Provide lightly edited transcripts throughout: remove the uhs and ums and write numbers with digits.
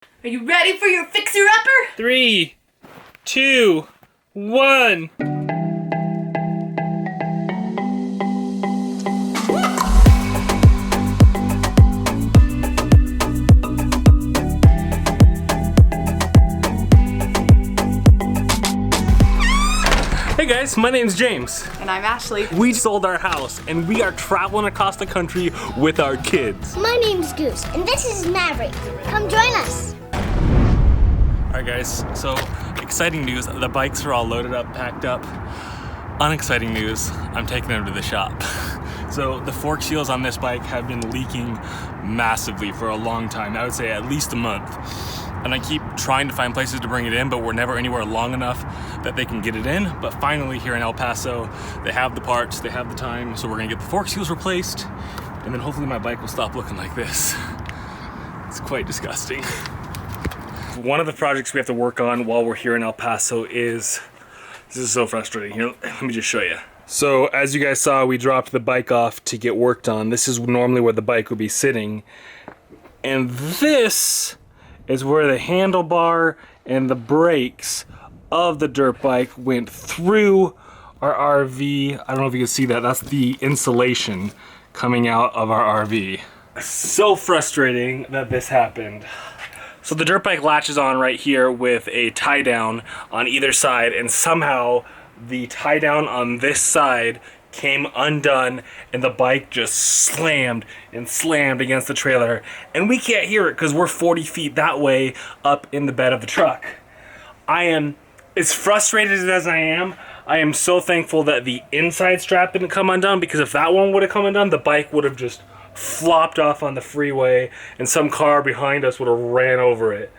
Are you ready for your fixer-upper? 3, 2, 1. Hey guys, my name's James. And I'm Ashley. We sold our house and we are traveling across the country with our kids. My name's Goose, and this is Maverick. Come join us. Alright guys, so exciting news. The bikes are all loaded up, packed up. Unexciting news, I'm taking them to the shop. So the fork seals on this bike have been leaking massively for a long time. I would say at least a month. And I keep trying to find places to bring it in, but we're never anywhere long enough that they can get it in. But finally here in El Paso, they have the parts, they have the time, so we're gonna get the fork seals replaced, and then hopefully my bike will stop looking like this. It's quite disgusting. One of the projects we have to work on while we're here in El Paso is, this is so frustrating. Here, let me just show you. So as you guys saw, we dropped the bike off to get worked on. This is normally where the bike would be sitting. And this is where the handlebar and the brakes of the dirt bike went through our RV. I don't know if you can see that. That's the insulation coming out of our RV. So frustrating that this happened. So the dirt bike latches on right here with a tie down on either side, and somehow the tie down on this side came undone and the bike just slammed and slammed against the trailer, and we can't hear it because we're 40 feet that way up in the bed of the truck. I am as frustrated as I am so thankful that the inside strap didn't come undone, because if that one would have come undone, the bike would have just flopped off on the freeway and some car behind us would have ran over it.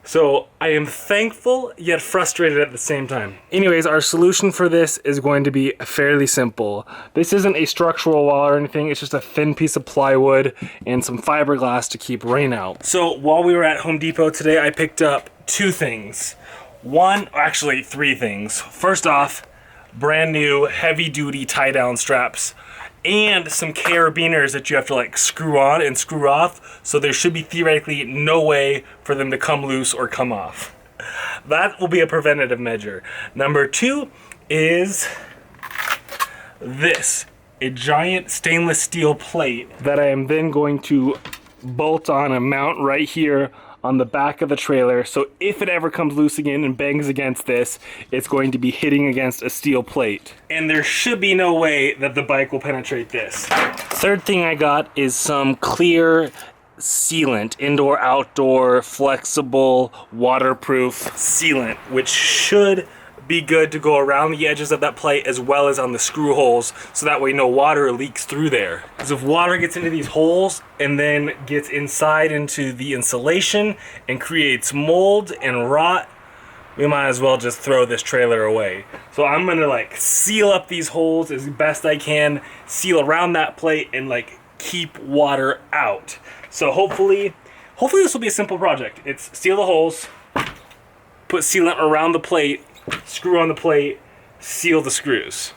So I am thankful yet frustrated at the same time. Anyways, our solution for this is going to be fairly simple. This isn't a structural wall or anything, it's just a thin piece of plywood and some fiberglass to keep rain out. So while we were at Home Depot today, I picked up two things. Actually three things. First off, brand new heavy duty tie down straps and some carabiners that you have to like screw on and screw off, so there should be theoretically no way for them to come loose or come off. That will be a preventative measure. Number two is this, a giant stainless steel plate that I am then going to bolt on and mount right here on the back of the trailer, so if it ever comes loose again and bangs against this, it's going to be hitting against a steel plate. And there should be no way that the bike will penetrate this. Third thing I got is some clear sealant, indoor, outdoor, flexible, waterproof sealant, which should be good to go around the edges of that plate as well as on the screw holes, so that way no water leaks through there. Because if water gets into these holes and then gets inside into the insulation and creates mold and rot, we might as well just throw this trailer away. So I'm gonna like seal up these holes as best I can, seal around that plate, and like keep water out. So hopefully this will be a simple project. It's seal the holes, put sealant around the plate, screw on the plate, seal the screws.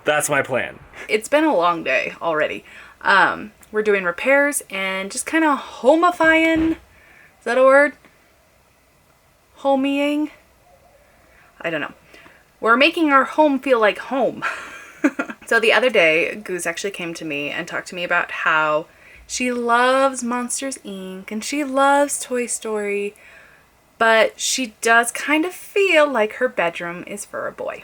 That's my plan. It's been a long day already. We're doing repairs and just kind of homifying. Is that a word? Homeying? I don't know. We're making our home feel like home. So the other day, Goose actually came to me and talked to me about how she loves Monsters, Inc. and she loves Toy Story, but she does kind of feel like her bedroom is for a boy.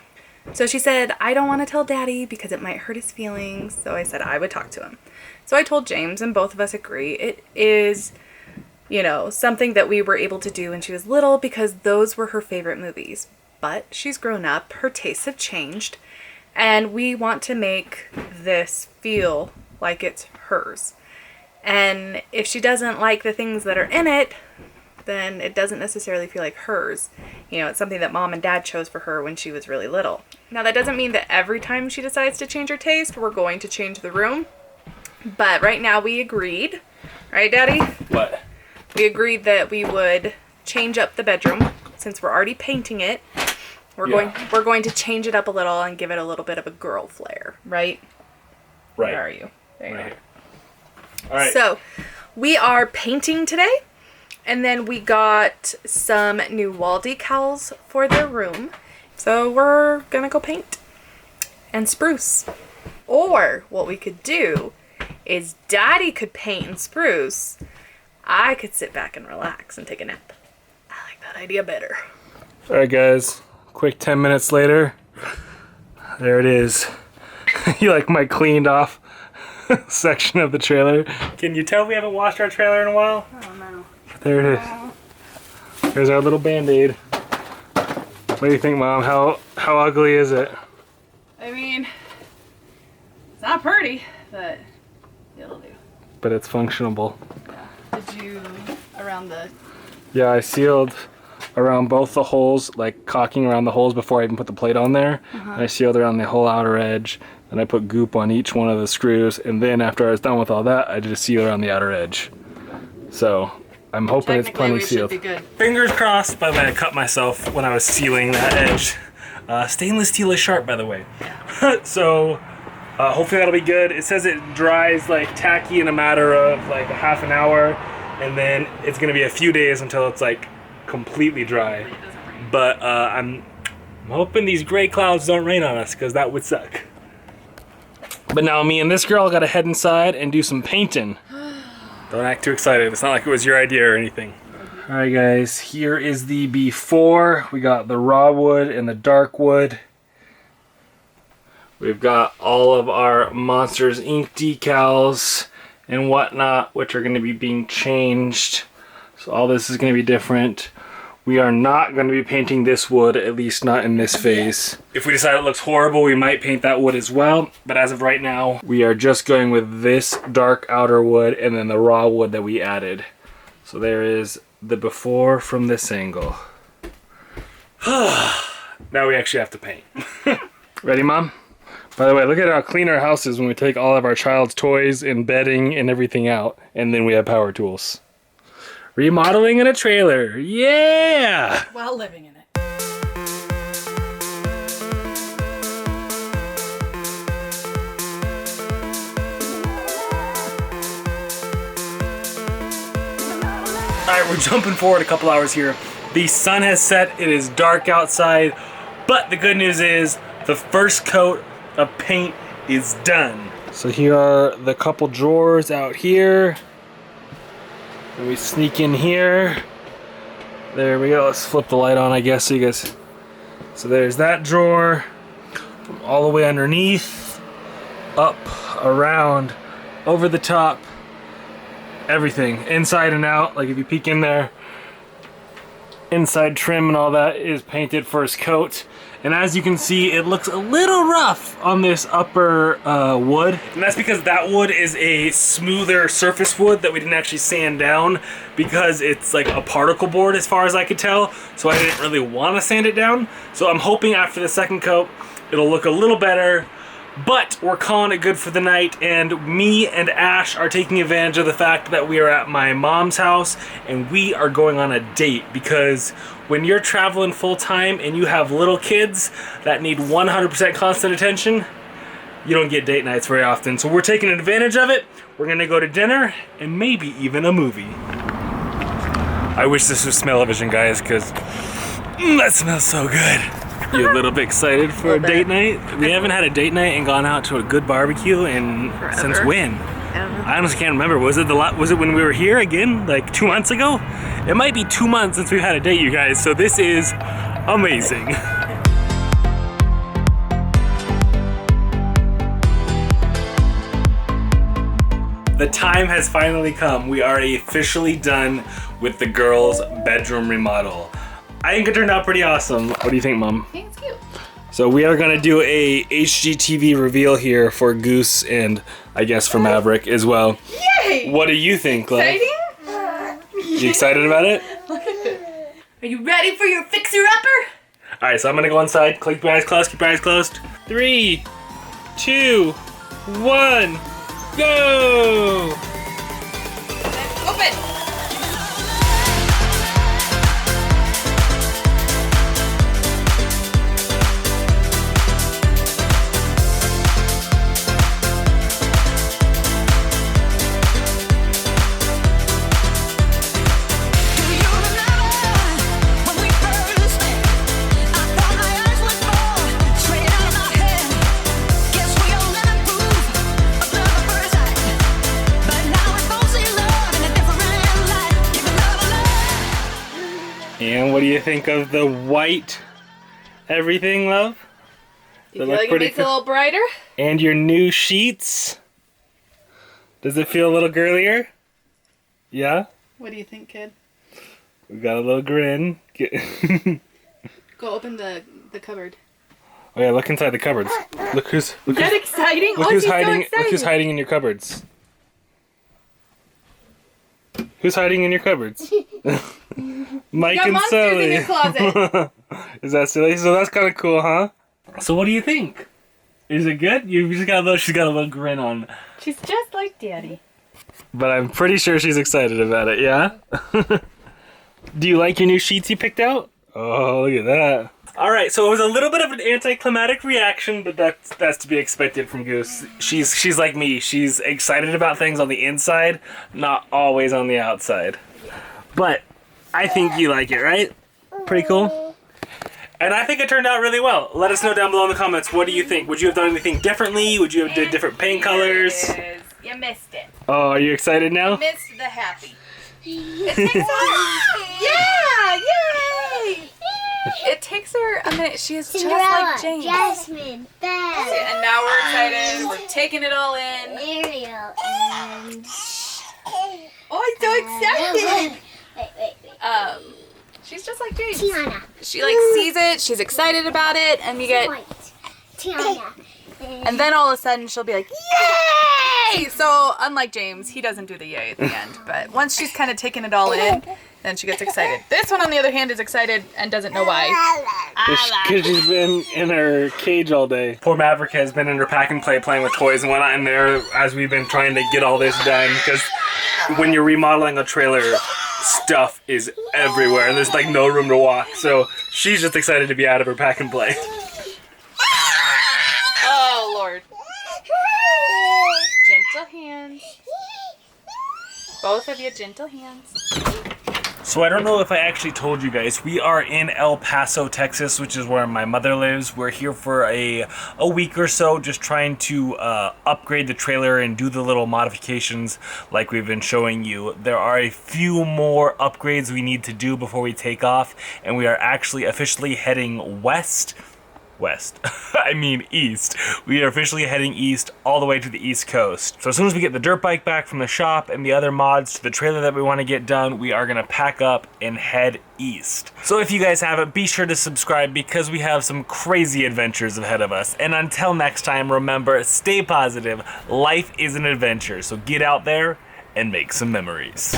So she said, I don't want to tell Daddy because it might hurt his feelings. So I said I would talk to him. So I told James, and both of us agree it is, something that we were able to do when she was little because those were her favorite movies. But she's grown up, her tastes have changed, and we want to make this feel like it's hers. And if she doesn't like the things that are in it, then it doesn't necessarily feel like hers. It's something that Mom and Dad chose for her when she was really little. Now, that doesn't mean that every time she decides to change her taste, we're going to change the room. But right now we agreed, right, Daddy? What? We agreed that we would change up the bedroom since we're already painting it. We're going to change it up a little and give it a little bit of a girl flair, right? Right. Where are you? There you right. are. All right. So, we are painting today. And then we got some new wall decals for their room. So we're gonna go paint and spruce. Or what we could do is Daddy could paint and spruce. I could sit back and relax and take a nap. I like that idea better. All right, guys, quick 10 minutes later. There it is. You like my cleaned off section of the trailer. Can you tell we haven't washed our trailer in a while? Oh no. There it is. There's our little Band-Aid. What do you think, Mom? How ugly is it? I mean, it's not pretty, but it'll do. But it's functionable. Yeah. Did you around the... Yeah, I sealed around both the holes, like caulking around the holes before I even put the plate on there. And I sealed around the whole outer edge, and I put goop on each one of the screws, and then after I was done with all that, I just sealed around the outer edge. So I'm hoping it's plenty sealed. Should be good. Fingers crossed. By the way, I cut myself when I was sealing that edge. Stainless steel is sharp, by the way. So hopefully that'll be good. It says it dries like tacky in a matter of like a half an hour, and then it's gonna be a few days until it's like completely dry. But I'm hoping these gray clouds don't rain on us, because that would suck. But now me and this girl gotta head inside and do some painting. Don't act too excited. It's not like it was your idea or anything. All right, guys, here is the before. We got the raw wood and the dark wood. We've got all of our Monsters Inc. decals and whatnot, which are gonna be being changed. So all this is gonna be different. We are not going to be painting this wood, at least not in this phase. If we decide it looks horrible, we might paint that wood as well. But as of right now, we are just going with this dark outer wood and then the raw wood that we added. So there is the before from this angle. Now we actually have to paint. Ready, Mom? By the way, look at how clean our house is when we take all of our child's toys and bedding and everything out, and then we have power tools. Remodeling in a trailer, yeah! While living in it. Alright, we're jumping forward a couple hours here. The sun has set, it is dark outside, but the good news is the first coat of paint is done. So here are the couple drawers out here. And we sneak in here. There we go. Let's flip the light on, I guess, so you guys. So there's that drawer. From all the way underneath, up, around, over the top, everything, inside and out. Like if you peek in there, inside trim and all that is painted first coat. And as you can see, it looks a little rough on this upper wood. And that's because that wood is a smoother surface wood that we didn't actually sand down, because it's like a particle board as far as I could tell. So I didn't really want to sand it down. So I'm hoping after the second coat, it'll look a little better. But we're calling it good for the night, and me and Ash are taking advantage of the fact that we are at my mom's house and we are going on a date, because when you're traveling full time and you have little kids that need 100% constant attention, you don't get date nights very often. So we're taking advantage of it. We're gonna go to dinner and maybe even a movie. I wish this was smell-o-vision, guys, because that smells so good. You a little bit excited for a date night? We haven't had a date night and gone out to a good barbecue in since when? I honestly can't remember. Was it when we were here again, like 2 months ago? It might be 2 months since we've had a date, you guys. So this is amazing. The time has finally come. We are officially done with the girls' bedroom remodel. I think it turned out pretty awesome. What do you think, Mom? I think it's cute. So we are gonna do a HGTV reveal here for Goose and I guess for Maverick as well. Yay! What do you think, love? Exciting? You excited about it? Are you ready for your fixer-upper? All right, so I'm gonna go inside. Keep your eyes closed. Keep your eyes closed. 3, 2, 1, go! Open! And what do you think of the white everything, love? You feel like it makes it a little brighter? And your new sheets? Does it feel a little girlier? Yeah? What do you think, kid? We got a little grin. Go open the cupboard. Oh yeah, look inside the cupboards. Look who's exciting? Look who's hiding. Look who's hiding in your cupboards. Who's hiding in your cupboards? Mike and Sally. In your closet. Is that silly? So that's kind of cool, huh? So what do you think? Is it good? She's got a little grin on. She's just like Daddy. But I'm pretty sure she's excited about it, yeah? Do you like your new sheets you picked out? Oh, look at that. Alright, so it was a little bit of an anticlimactic reaction, but that's to be expected from Goose. She's like me. She's excited about things on the inside, not always on the outside. But I think you like it, right? Pretty cool? And I think it turned out really well. Let us know down below in the comments. What do you think? Would you have done anything differently? Would you have did different paint colors? You missed it. Oh, are you excited now? You missed the happy. It takes her. Yeah! Yay! It takes her a minute. She is just like James. Jasmine, Belle. And now we're excited. We're taking it all in. Ariel and... Oh, I'm so excited. Wait. She's just like James. Tiana. She like sees it. She's excited about it, and you get. Tiana. And then all of a sudden she'll be like, yay! So unlike James, he doesn't do the yay at the end. But once she's kind of taken it all in, then she gets excited. This one, on the other hand, is excited and doesn't know why. Because she's been in her cage all day. Poor Maverick has been in her pack and play playing with toys and whatnot in there as we've been trying to get all this done. Because when you're remodeling a trailer, stuff is everywhere and there's like no room to walk. So she's just excited to be out of her pack and play. Oh, Lord. Gentle hands. Both of you, gentle hands. So I don't know if I actually told you guys, we are in El Paso, Texas, which is where my mother lives. We're here for a week or so, just trying to upgrade the trailer and do the little modifications like we've been showing you. There are a few more upgrades we need to do before we take off, and we are actually officially heading west. I mean east. We are officially heading east all the way to the East Coast. So as soon as we get the dirt bike back from the shop and the other mods to the trailer that we want to get done, we are going to pack up and head east. So if you guys haven't, be sure to subscribe because we have some crazy adventures ahead of us. And until next time, remember, stay positive. Life is an adventure, so get out there and make some memories.